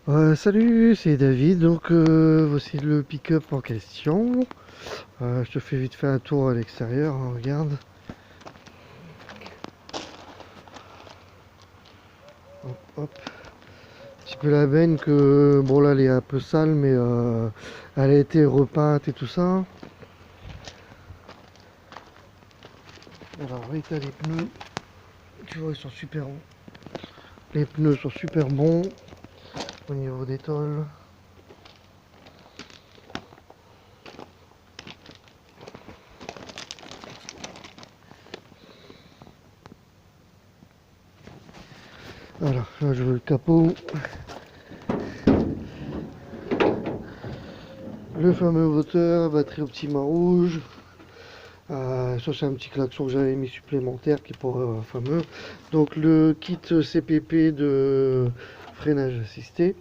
Salut, c'est David. Donc voici le pick-up en question. Je te fais vite fait un tour à l'extérieur, hein, regarde. Hop, hop. Un petit peu la benne que bon là elle est un peu sale, mais elle a été repeinte et tout ça. Alors oui, t'as les pneus. Tu vois, ils sont super bons. Les pneus sont super bons au niveau des tôles. Voilà, là je veux le capot. Le fameux moteur, batterie au petit mât rouge. Ça c'est un petit klaxon que j'avais mis supplémentaire qui est pour fameux. Donc le kit CPP de freinage assisté,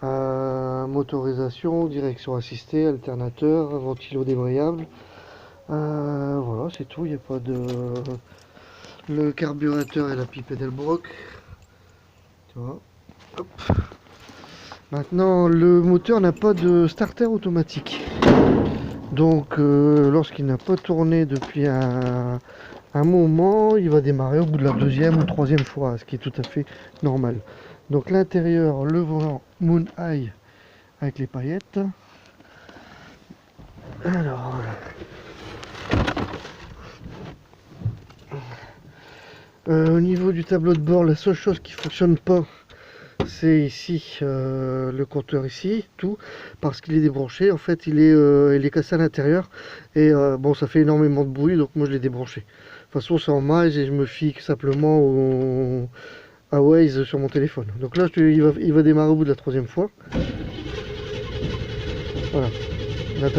motorisation, direction assistée, alternateur, ventilo débrayable. Voilà, c'est tout. Il n'y a pas de le carburateur et la pipe Edelbrock. Tu vois. Hop. Maintenant, le moteur n'a pas de starter automatique. Donc, lorsqu'il n'a pas tourné depuis un moment, il va démarrer au bout de la deuxième ou troisième fois, ce qui est tout à fait normal. Donc, l'intérieur, le volant Moon Eye avec les paillettes. Alors, au niveau du tableau de bord, la seule chose qui fonctionne pas, c'est ici le compteur ici, tout, parce qu'il est débranché. En fait, il est cassé à l'intérieur et bon, ça fait énormément de bruit, donc moi je l'ai débranché. De toute façon, c'est en miles et je me fie simplement à Waze sur mon téléphone. Donc là, il va démarrer au bout de la troisième fois. Voilà. Là, il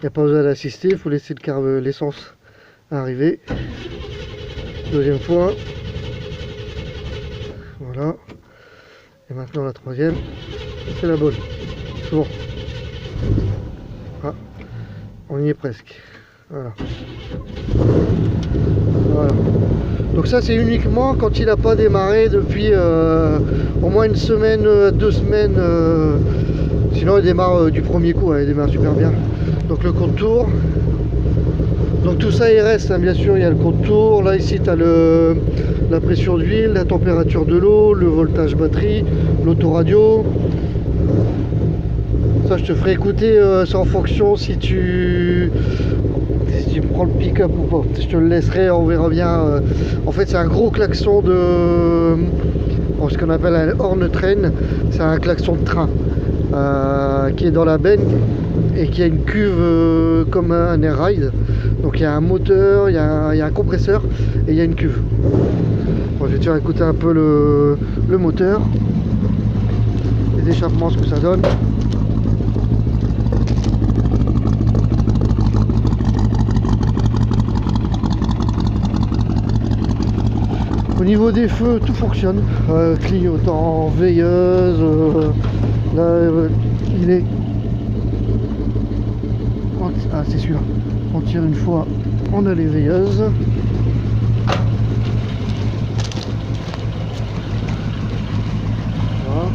n'y a pas besoin d'assister, il faut laisser l'essence arriver. Deuxième fois. Voilà. Et maintenant la troisième, c'est la bonne. C'est bon. Ah, on y est presque. Voilà. Voilà. Donc ça c'est uniquement quand il n'a pas démarré depuis au moins une semaine, 2 semaines. Sinon il démarre du premier coup, il démarre super bien. Donc le contour. Donc tout ça il reste, hein, bien sûr, il y a le contour. Là ici tu as la pression d'huile, la température de l'eau, le voltage batterie, l'autoradio. Ça je te ferai écouter, c'est en fonction si tu prends le pick-up ou pas. Je te le laisserai, on verra bien. En fait c'est un gros klaxon de ce qu'on appelle un horn train. C'est un klaxon de train qui est dans la benne et qui a une cuve comme un air ride. Donc il y a un moteur, il y a un compresseur et il y a une cuve. Bon, je vais te faire écouter un peu le moteur, les échappements, ce que ça donne. Au niveau des feux, tout fonctionne. Clignotant, veilleuse. Là, il est. Ah, c'est celui-là. On tire une fois, on a les veilleuses. Voilà.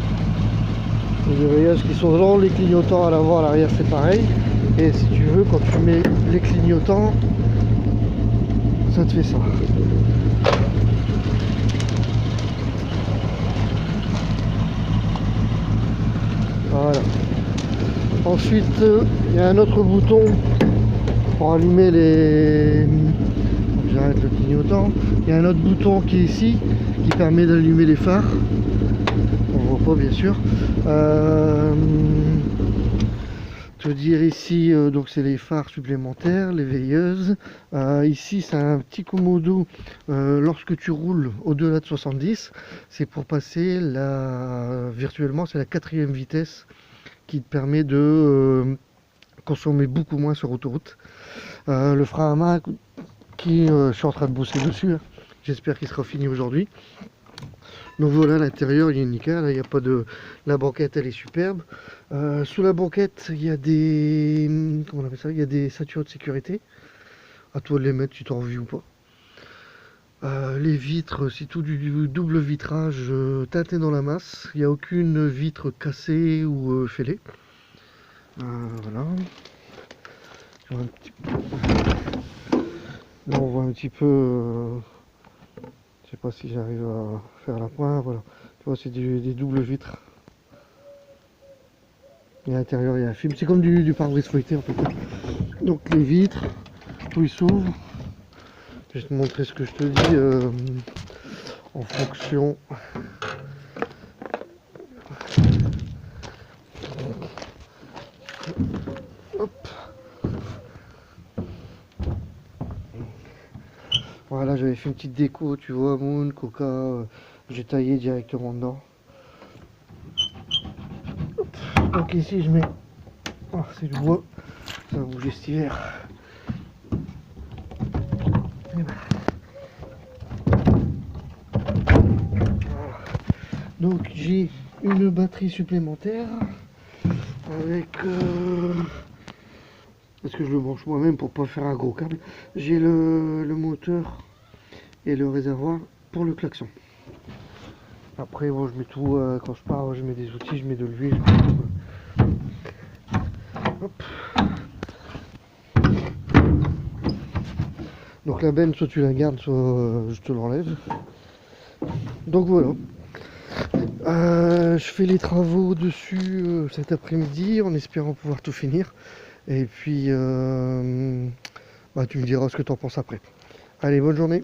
Les veilleuses qui sont dans les clignotants à l'avant, à l'arrière, c'est pareil. Et si tu veux, quand tu mets les clignotants, ça te fait ça. Voilà. Ensuite, il y a un autre bouton pour allumer les... J'arrête le clignotant. Il y a un autre bouton qui est ici, qui permet d'allumer les phares. On voit pas bien sûr. Te dire ici, donc c'est les phares supplémentaires, les veilleuses. Ici c'est un petit commodo lorsque tu roules au-delà de 70, c'est pour passer virtuellement c'est la 4e vitesse qui te permet de consommer beaucoup moins sur autoroute. Le frein à main qui je suis en train de bosser dessus, hein. J'espère qu'il sera fini aujourd'hui. Donc voilà, à l'intérieur il est nickel, il n'y a pas de... La banquette elle est superbe. Sous la banquette il y a des... Comment on appelle ça? Il y a des ceintures de sécurité. À toi de les mettre si tu as envie ou pas. Les vitres, c'est tout du double vitrage teinté dans la masse. Il n'y a aucune vitre cassée ou fêlée. Voilà. Là, on voit un petit peu. Je sais pas si j'arrive à faire la pointe. Voilà. Tu vois, c'est des doubles vitres. Et à l'intérieur, il y a un film. C'est comme du pare-brise feuilleté en fait. Donc les vitres, tout ils s'ouvre. Je vais te montrer ce que je te dis en fonction. Hop. Voilà, j'avais fait une petite déco, tu vois, Moon, Coca, j'ai taillé directement dedans. Hop. Donc ici je mets, oh, c'est du bois, ça va bouger cet hiver. Donc j'ai une batterie supplémentaire avec parce que je le branche moi-même pour pas faire un gros câble. J'ai le moteur et le réservoir pour le klaxon. Après bon, je mets tout quand je pars, je mets des outils, je mets de l'huile. Hop. Donc la benne, soit tu la gardes, soit je te l'enlève. Donc voilà. Je fais les travaux dessus cet après-midi en espérant pouvoir tout finir. Et puis, bah, tu me diras ce que tu en penses après. Allez, bonne journée.